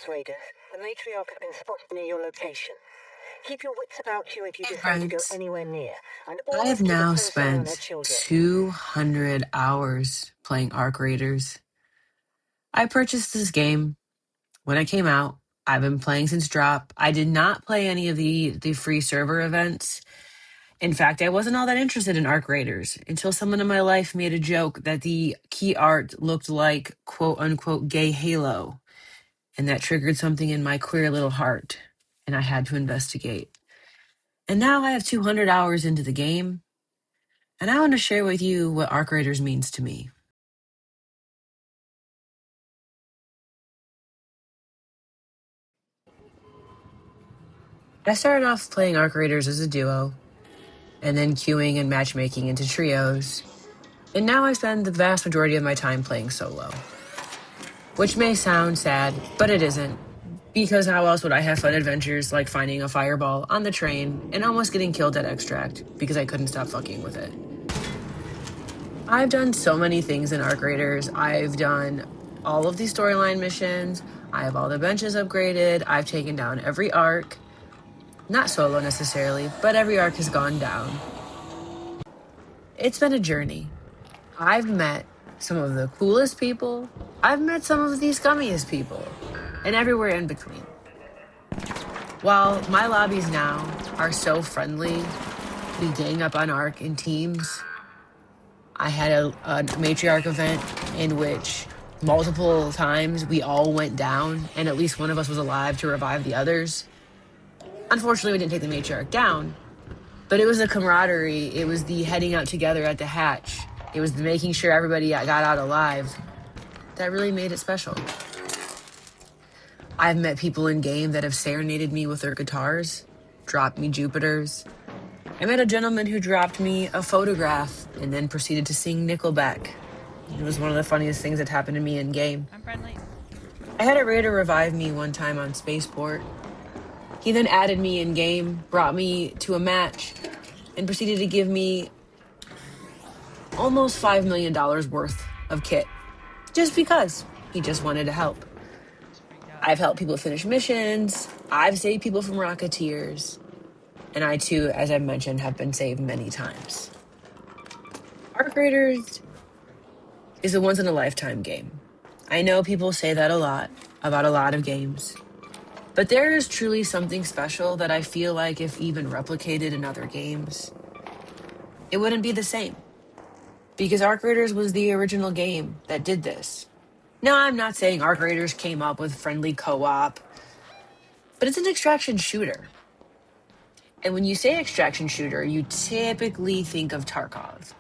Fox Raiders. The matriarch has been spotted near your location. Keep your wits about you if you decide to go Right. anywhere near, and I have always keep a now close eye on her spent children. 200 hours playing Arc Raiders. I purchased this game when it came out. I've been playing since drop. I did not play any of the free server events. In fact, I wasn't all that interested in Arc Raiders until someone in my life made a joke that the key art looked like quote unquote gay Halo, and that triggered something in my queer little heart, and I had to investigate. And now I have 200 hours into the game, and I want to share with you what Arc Raiders means to me. I started off playing Arc Raiders as a duo, and then queuing and matchmaking into trios, and now I spend the vast majority of my time playing solo. Which may sound sad, but it isn't, because how else would I have fun adventures like finding a fireball on the train and almost getting killed at Extract because I couldn't stop fucking with it. I've done so many things in Arc Raiders. I've done all of the storyline missions. I have all the benches upgraded. I've taken down every arc. Not solo necessarily, but every arc has gone down. It's been a journey. I've met some of the coolest people. I've met some of the scummiest people, and everywhere in between. While my lobbies now are so friendly, we gang up on Arc in teams. I had a matriarch event in which multiple times we all went down and at least one of us was alive to revive the others. Unfortunately, we didn't take the matriarch down, but it was the camaraderie. It was the heading out together at the hatch. It was the making sure everybody got out alive that really made it special. I've met people in game that have serenaded me with their guitars, dropped me Jupiters. I met a gentleman who dropped me a photograph and then proceeded to sing Nickelback. It was one of the funniest things that happened to me in game. I'm friendly. I had a raider revive me one time on Spaceport. He then added me in game, brought me to a match, and proceeded to give me almost $5 million worth of kit. Just because he just wanted to help. I've helped people finish missions. I've saved people from rocketeers. And I too, as I mentioned, have been saved many times. Arc Raiders is a once-in-a-lifetime game. I know people say that a lot about a lot of games. But there is truly something special that I feel like if even replicated in other games, it wouldn't be the same. Because Arc Raiders was the original game that did this. Now, I'm not saying Arc Raiders came up with friendly co-op, but it's an extraction shooter. And when you say extraction shooter, you typically think of Tarkov.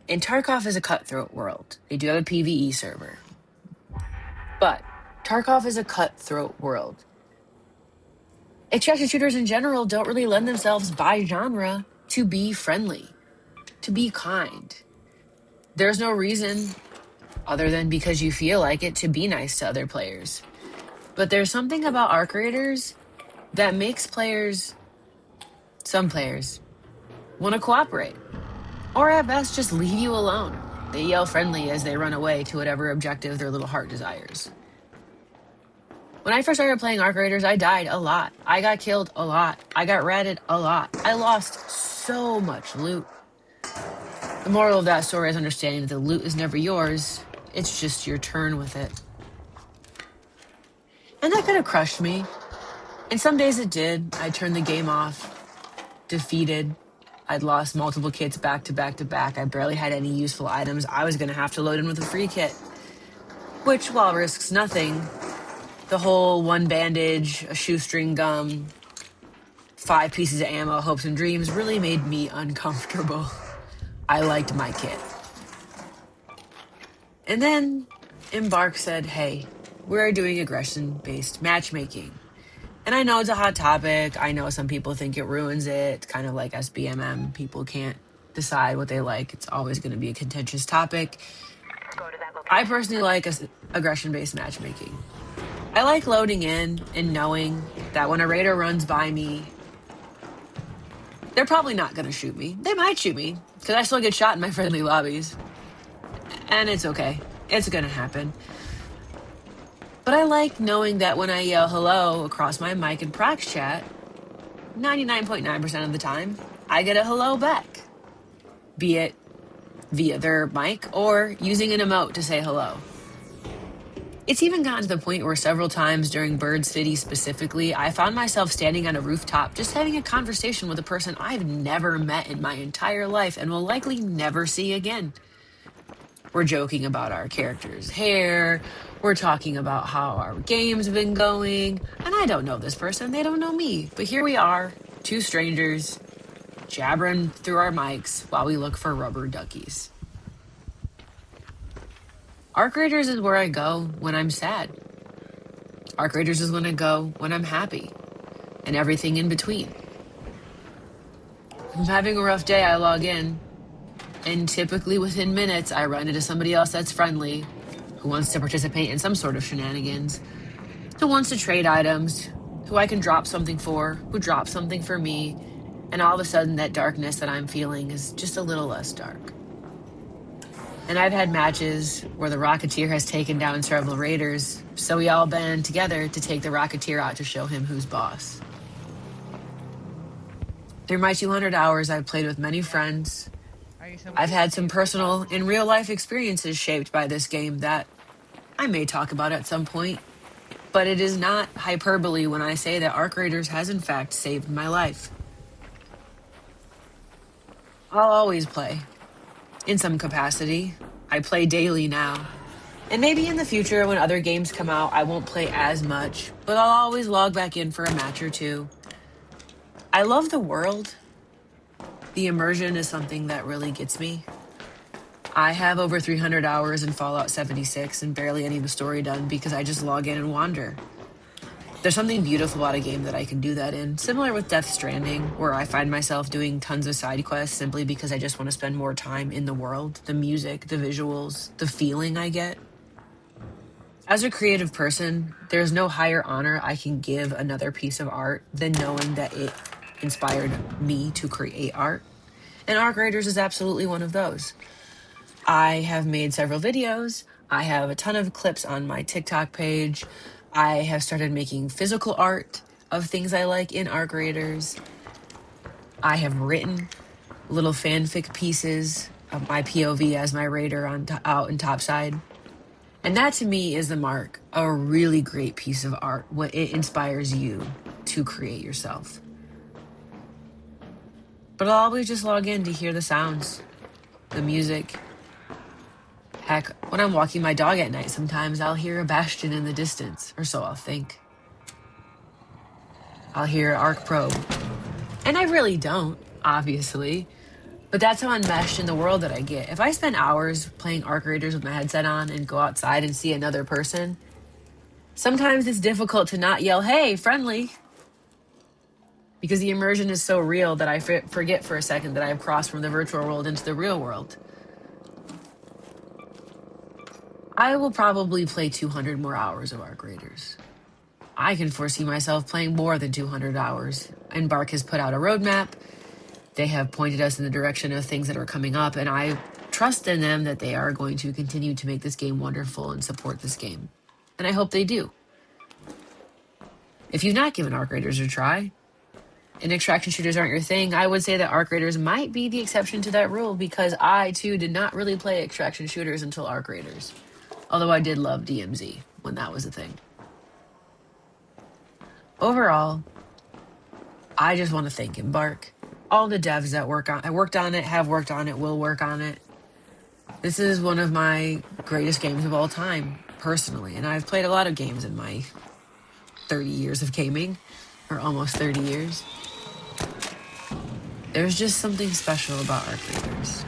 And Tarkov is a cutthroat world. They do have a PvE server. But Tarkov is a cutthroat world. Extraction shooters in general don't really lend themselves by genre to be friendly, to be kind. There's no reason other than because you feel like it to be nice to other players. But there's something about Arc Raiders that makes some players, want to cooperate. Or at best, just leave you alone. They yell friendly as they run away to whatever objective their little heart desires. When I first started playing Arc Raiders, I died a lot. I got killed a lot. I got ratted a lot. I lost so much loot. The moral of that story is understanding that the loot is never yours. It's just your turn with it. And that could have crushed me. And some days it did. I turned the game off, defeated. I'd lost multiple kits back to back to back. I barely had any useful items. I was going to have to load in with a free kit, which, while risks nothing, the whole one bandage, a shoestring gum, 5 pieces of ammo, hopes and dreams really made me uncomfortable. I liked my kit. And then Embark said, hey, we're doing aggression-based matchmaking. And I know it's a hot topic. I know some people think it ruins it. It's kind of like SBMM. People can't decide what they like. It's always going to be a contentious topic. I personally like aggression-based matchmaking. I like loading in and knowing that when a raider runs by me, they're probably not going to shoot me. They might shoot me because I still get shot in my friendly lobbies. And it's okay. It's going to happen. But I like knowing that when I yell hello across my mic in Prox Chat, 99.9% of the time, I get a hello back, be it via their mic or using an emote to say hello. It's even gotten to the point where several times during Bird City specifically, I found myself standing on a rooftop just having a conversation with a person I've never met in my entire life and will likely never see again. We're joking about our character's hair. We're talking about how our game's been going. And I don't know this person. They don't know me. But here we are, two strangers, jabbering through our mics while we look for rubber duckies. Arc Raiders is where I go when I'm sad. Arc Raiders is when I go when I'm happy. And everything in between. If I'm having a rough day, I log in. And typically within minutes, I run into somebody else that's friendly, who wants to participate in some sort of shenanigans, who wants to trade items, who I can drop something for, who drops something for me, and all of a sudden that darkness that I'm feeling is just a little less dark. And I've had matches where the Rocketeer has taken down several raiders, so we all band together to take the Rocketeer out to show him who's boss. Through my 200 hours, I've played with many friends. I've had some personal and real-life experiences shaped by this game that I may talk about at some point, but it is not hyperbole when I say that Arc Raiders has in fact saved my life. I'll always play, in some capacity. I play daily now. And maybe in the future when other games come out, I won't play as much, but I'll always log back in for a match or two. I love the world. The immersion is something that really gets me. I have over 300 hours in Fallout 76 and barely any of the story done because I just log in and wander. There's something beautiful about a game that I can do that in, similar with Death Stranding, where I find myself doing tons of side quests simply because I just want to spend more time in the world, the music, the visuals, the feeling I get. As a creative person, there's no higher honor I can give another piece of art than knowing that it inspired me to create art. And Arc Raiders is absolutely one of those. I have made several videos. I have a ton of clips on my TikTok page. I have started making physical art of things I like in Arc Raiders. I have written little fanfic pieces of my POV as my raider out in Topside. And that to me is the mark of a really great piece of art when it inspires you to create yourself. But I'll always just log in to hear the sounds, the music. Heck, when I'm walking my dog at night, sometimes I'll hear a bastion in the distance, or so I'll think. I'll hear Arc Probe. And I really don't, obviously, but that's how enmeshed in the world that I get. If I spend hours playing Arc Raiders with my headset on and go outside and see another person, sometimes it's difficult to not yell, "Hey, friendly," because the immersion is so real that I forget for a second that I have crossed from the virtual world into the real world. I will probably play 200 more hours of Arc Raiders. I can foresee myself playing more than 200 hours. Embark has put out a roadmap. They have pointed us in the direction of things that are coming up, and I trust in them that they are going to continue to make this game wonderful and support this game. And I hope they do. If you've not given Arc Raiders a try, and extraction shooters aren't your thing, I would say that Arc Raiders might be the exception to that rule because I, too, did not really play extraction shooters until Arc Raiders. Although I did love DMZ when that was a thing. Overall, I just want to thank Embark. All the devs that worked on it, have worked on it, will work on it. This is one of my greatest games of all time, personally. And I've played a lot of games in my 30 years of gaming, or almost 30 years. There's just something special about Arc Raiders.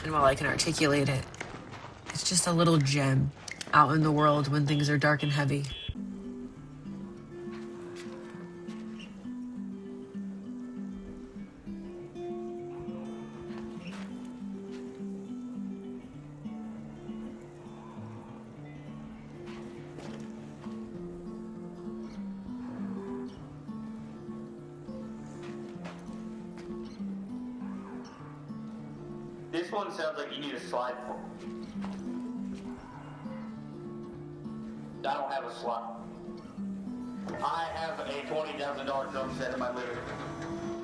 And while I can articulate it, it's just a little gem out in the world when things are dark and heavy. This one sounds like you need a slide pull. have a slot. I have a $20,000 drum set in my living room.